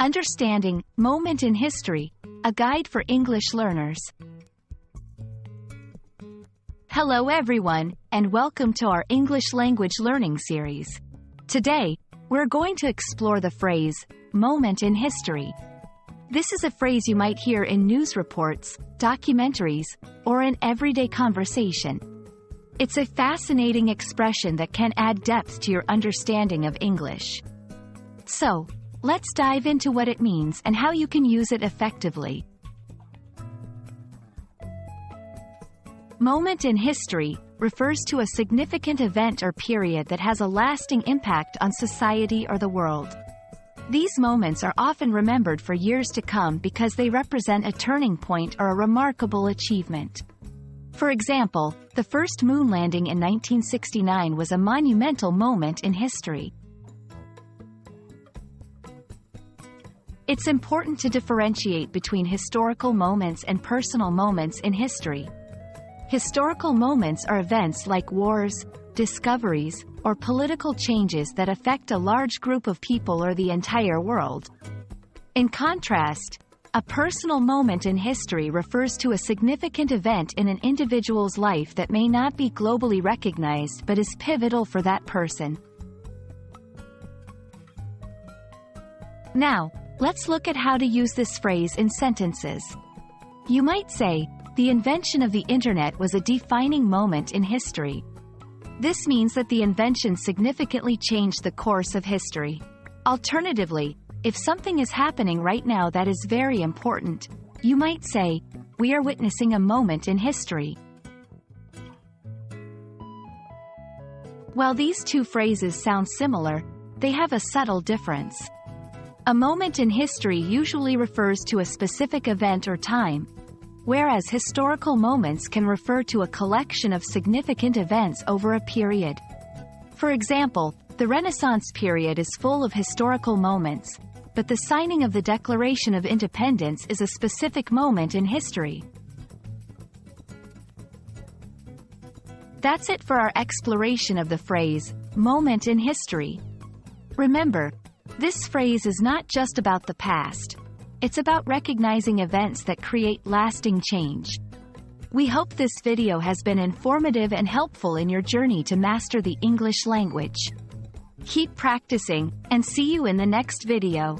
Understanding Moment in History, a guide for English learners. Hello everyone, and welcome to our English language learning series. Today, we're going to explore the phrase, moment in history. This is a phrase you might hear in news reports, documentaries, or in everyday conversation. It's a fascinating expression that can add depth to your understanding of English. So, let's dive into what it means and how you can use it effectively. Moment in history refers to a significant event or period that has a lasting impact on society or the world. These moments are often remembered for years to come because they represent a turning point or a remarkable achievement. For example, the first moon landing in 1969 was a monumental moment in history. It's important to differentiate between historical moments and personal moments in history. Historical moments are events like wars, discoveries, or political changes that affect a large group of people or the entire world. In contrast, a personal moment in history refers to a significant event in an individual's life that may not be globally recognized but is pivotal for that person. Now, let's look at how to use this phrase in sentences. You might say, the invention of the internet was a defining moment in history. This means that the invention significantly changed the course of history. Alternatively, if something is happening right now that is very important, you might say, we are witnessing a moment in history. While these two phrases sound similar, they have a subtle difference. A moment in history usually refers to a specific event or time, whereas historical moments can refer to a collection of significant events over a period. For example, the Renaissance period is full of historical moments, but the signing of the Declaration of Independence is a specific moment in history. That's it for our exploration of the phrase, moment in history. Remember, this phrase is not just about the past. It's about recognizing events that create lasting change. We hope this video has been informative and helpful in your journey to master the English language. Keep practicing, and see you in the next video.